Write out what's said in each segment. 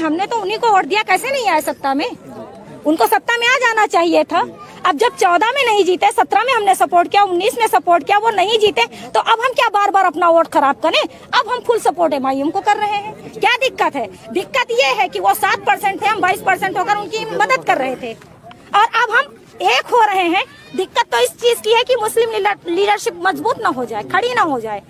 हमने तो उन्हीं को वोट दिया, कैसे नहीं आए सत्ता में? उनको सत्ता में आ जाना चाहिए था। अब जब 14 में नहीं जीते, 17 में हमने सपोर्ट किया, 19 में सपोर्ट किया, वो नहीं जीते, तो अब हम क्या बार बार अपना वोट खराब करें? अब हम फुल सपोर्ट MIM को कर रहे हैं। क्या दिक्कत है? दिक्कत ये है कि वो 7% थे, हम 22% होकर उनकी मदद कर रहे थे, और अब हम एक हो रहे हैं। दिक्कत तो इस चीज की है कि मुस्लिम लीडरशिप मजबूत ना हो जाए, खड़ी ना हो जाए,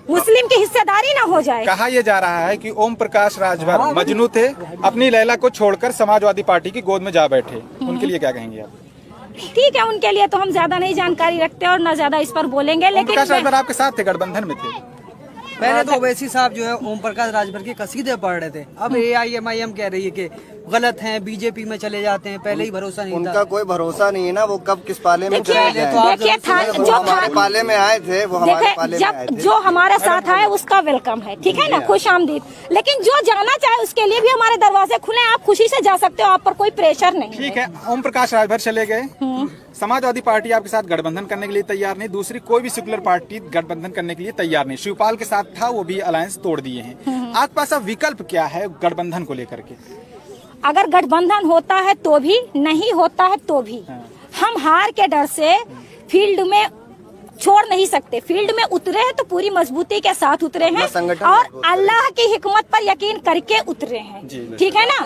मुस्लिम की हिस्सेदारी ना हो जाए। कहा यह जा रहा है कि ओम प्रकाश राजभर मजनू थे, अपनी लैला को छोड़कर समाजवादी पार्टी की गोद में जा बैठे। उनके लिए क्या कहेंगे आप? ठीक है, उनके लिए तो हम ज्यादा नहीं जानकारी रखते और न ज्यादा इस पर बोलेंगे, लेकिन प्रकाश राजभर आपके साथ थे, गठबंधन में थे। पहले तो ओवैसी साहब जो है ओम प्रकाश राजभर के कसीदे पढ़ रहे थे, अब AIMIM कह रही है कि गलत हैं, बीजेपी में चले जाते हैं, पहले ही भरोसा नहीं था। उनका कोई भरोसा नहीं है ना, वो कब किस पाले में चले देखिए जो हमारे पाले में आए थे, वो हमारे पाले में आए थे। जो हमारे साथ आए उसका वेलकम है, ठीक है ना, खुश आमदीद। लेकिन जो जाना चाहे उसके लिए भी हमारे दरवाजे खुले हैं, आप खुशी से जा सकते हो, आप पर कोई प्रेशर नहीं। ठीक है, ओम प्रकाश राजभर चले गए, समाजवादी पार्टी आपके साथ गठबंधन करने के लिए तैयार नहीं, दूसरी कोई भी सेक्युलर पार्टी गठबंधन करने के लिए तैयार नहीं। शिवपाल के साथ था, वो भी अलायंस तोड़ दिए हैं। आपके पास अब विकल्प क्या है गठबंधन को लेकर के? अगर गठबंधन होता है तो भी, नहीं होता है तो भी, हम हार के डर से फील्ड में छोड़ नहीं सकते। फील्ड में उतरे हैं तो पूरी मजबूती के साथ उतरे हैं और अल्लाह की हिकमत पर यकीन करके उतरे हैं, ठीक है ना।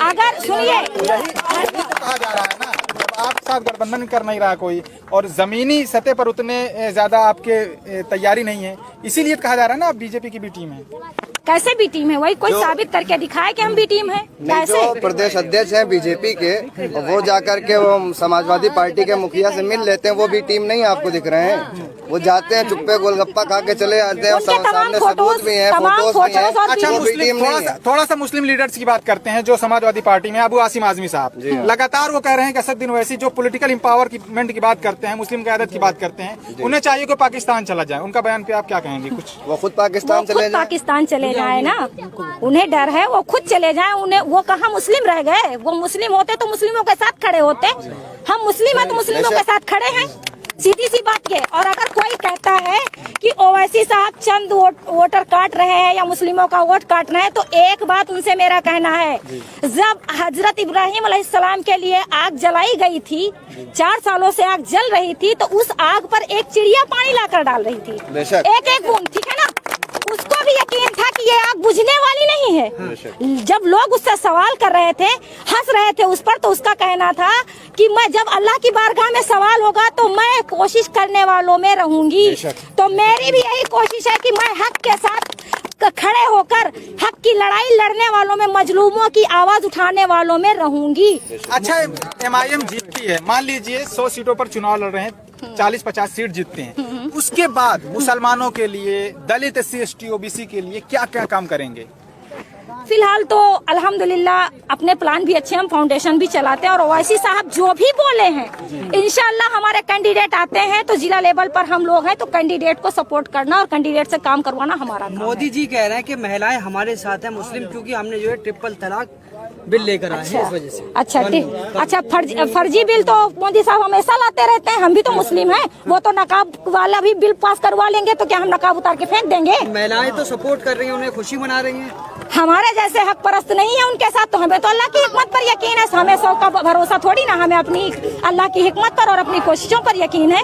अगर सुनिए, कहा जा रहा है ना, आपके साथ गठबंधन कर नहीं रहा कोई, और जमीनी सतह पर उतने ज्यादा आपके तैयारी नहीं है, इसीलिए कहा जा रहा है ना आप बीजेपी की भी टीम है। कैसे भी टीम है, वही कोई साबित करके दिखाए कि हम भी टीम है। जो प्रदेश अध्यक्ष हैं बीजेपी के, वो जाकर के वो समाजवादी पार्टी के मुखिया से मिल लेते हैं, वो भी टीम नहीं आपको दिख रहे हैं। वो जाते हैं चुप्पे गोलगप्पा खा के चले आते हैं, सामने सबूत भी है, फोटोज भी है। अच्छा, थोड़ा सा मुस्लिम लीडर्स की बात करते हैं जो समाजवादी पार्टी में, अबू आसिम आजमी साहब लगातार वो कह रहे हैं कि असदुद्दीन ओवैसी जो पॉलिटिकल एम्पावरमेंट की बात करते हैं, मुस्लिम क़यादत की बात करते हैं, उन्हें चाहिए कि पाकिस्तान चला जाए। उनका बयान पे आप क्या कहेंगे? कुछ वो खुद पाकिस्तान चले जाए ना, उन्हें डर है, वो खुद चले जाए। उन्हें वो कहाँ मुस्लिम रह गए? वो मुस्लिम होते तो मुस्लिमों के साथ खड़े होते। हम मुस्लिम हैं तो मुस्लिमों के साथ खड़े हैं, सीधी सी बात है। और अगर कोई कहता है कि ओवैसी साहब चंद वोटर काट रहे हैं या मुस्लिमों का वोट काट रहे हैं, तो एक बात उनसे मेरा कहना है, जब हजरत इब्राहिम अलैहिस्सलाम के लिए आग जलाई गई थी, 4 सालों से आग जल रही थी, तो उस आग पर एक चिड़िया पानी लाकर डाल रही थी, एक बूंद, ठीक है ना। उसको भी यकीन था कि ये आग बुझने वाली नहीं है। जब लोग उससे सवाल कर रहे थे, हंस रहे थे उस पर, तो उसका कहना था कि मैं जब अल्लाह की बारगाह में सवाल होगा तो मैं कोशिश करने वालों में रहूंगी। तो मेरी भी यही कोशिश है कि मैं हक के साथ खड़े होकर हक की लड़ाई लड़ने वालों में, मजलूमों की आवाज उठाने वालों में रहूंगी। अच्छा, MIM जीतती है, मान लीजिए 100 सीटों पर चुनाव लड़ रहे हैं, 40-50 सीट जीतते हैं, उसके बाद मुसलमानों के लिए, दलित SC ST OBC के लिए क्या क्या काम करेंगे? फिलहाल तो अल्हम्दुलिल्लाह अपने प्लान भी अच्छे, हम फाउंडेशन भी चलाते हैं, और ओवैसी साहब जो भी बोले हैं, इंशाल्लाह हमारे कैंडिडेट आते हैं तो जिला लेवल पर हम लोग हैं, तो कैंडिडेट को सपोर्ट करना और कैंडिडेट से काम करवाना हमारा काम है। मोदी जी कह रहे हैं कि महिलाएं हमारे साथ हैं मुस्लिम, क्योंकि हमने जो है ट्रिपल तलाक बिल लेकर आए हैं, इस वजह से। अच्छा, फर्जी बिल तो मोदी साहब हमेशा लाते रहते हैं। हम भी तो मुस्लिम हैं, वो तो नकाब वाला भी बिल पास करवा लेंगे, तो क्या हम नकाब उतार के फेंक देंगे? महिलाएं तो सपोर्ट कर रही हैं, उन्हें खुशी मना रही हैं। हमारे जैसे हक परस्त नहीं है उनके साथ, तो हमें तो अल्लाह की हिकमत पर यकीन है। हमें 100 का भरोसा थोड़ी ना, हमें अपनी अल्लाह की हिकमत पर और अपनी कोशिशों पर यकीन है,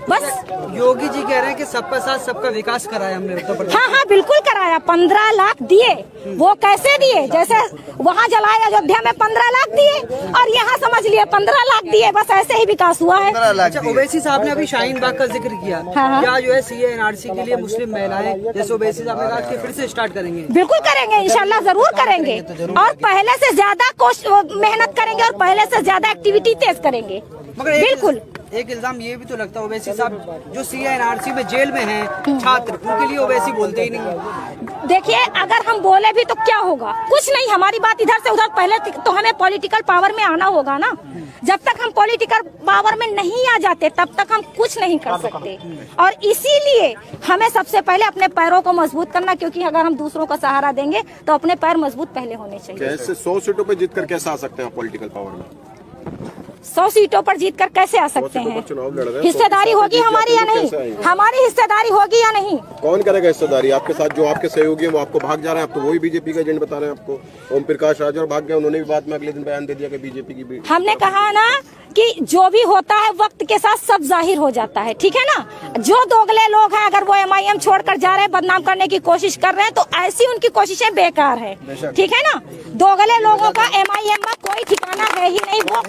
बस। योगी जी कह रहे हैं कि सबका साथ सबका विकास कराया हमने उत्तर प्रदेश। हाँ, बिल्कुल कराया। 15 लाख दिए। वो कैसे दिए? जैसे वहाँ जलाए अयोध्या में 15 लाख दिए, और यहाँ समझ लिए 15 लाख दिए, बस ऐसे ही विकास हुआ है। अच्छा, ओवैसी साहब ने अभी शाहीन बाग का जिक्र किया, क्या जो है CA NRC के लिए मुस्लिम महिलाएं, जैसे ओवैसी साहब ने कहा, फिर से स्टार्ट करेंगे? बिल्कुल करेंगे, इंशाल्लाह जरूर करेंगे, और पहले से ज्यादा मेहनत करेंगे और पहले से ज्यादा एक्टिविटी तेज करेंगे। मगर बिल्कुल। एक इल्जाम ये भी तो लगता है ओवैसी साहब जो CA NRC में जेल में हैं छात्र, उनके लिए ओवैसी बोलते ही नहीं। देखिए, अगर हम बोले भी तो क्या होगा? कुछ नहीं, हमारी बात इधर से उधर। पहले तो हमें पॉलिटिकल पावर में आना होगा ना। जब तक हम पॉलिटिकल पावर में नहीं आ जाते, तब तक हम कुछ नहीं कर सकते। और इसीलिए हमें सबसे पहले अपने पैरों को मजबूत करना, क्योंकि अगर हम दूसरों का सहारा देंगे तो अपने पैर मजबूत पहले होने चाहिए। कैसे 100 सीटों पे जीत कर कैसे आ सकते हैं पॉलिटिकल पावर में? 100 सीटों पर जीतकर कैसे आ सकते हैं? हिस्सेदारी होगी हमारी या नहीं? हमारी हिस्सेदारी होगी या नहीं? कौन करेगा हिस्सेदारी? आपके साथ जो आपके सहयोगी हैं वो आपको भाग जा रहे हैं, आप तो वही बीजेपी का एजेंट बता रहे हैं आपको। ओम प्रकाश राजौर भाग गए, उन्होंने भी बाद में अगले दिन बयान दे दिया कि बीजेपी की भी। हमने कहा ना कि जो भी होता है वक्त के साथ सब जाहिर हो जाता है, ठीक है ना। जो दोगले लोग हैं अगर वो MIM छोड़कर जा रहे हैं, बदनाम करने की कोशिश कर रहे हैं, तो ऐसी उनकी कोशिशें बेकार है, ठीक है ना। दोगले लोगों का MIM में कोई ठिकाना है ही नहीं, वो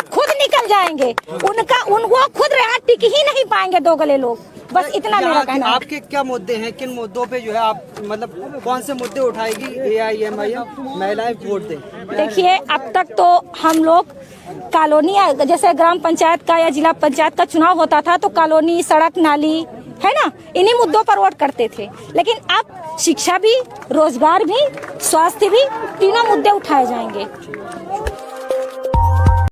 खुद निकल जाएंगे, वो खुद रहा टिक ही नहीं पाएंगे दोगले लोग। बस इतना मेरा कहना है। आपके क्या मुद्दे हैं, किन मुद्दों पे जो है आप मतलब कौन से मुद्दे उठाएगी AIMIM महिलाएं वोट दें? देखिए, अब तक तो हम लोग कॉलोनी, जैसे ग्राम पंचायत का या जिला पंचायत का चुनाव होता था तो कॉलोनी, सड़क, नाली, है ना, इन्हीं मुद्दों पर वोट करते थे। लेकिन अब शिक्षा भी, रोजगार भी, स्वास्थ्य भी, तीनों मुद्दे उठाए जाएंगे।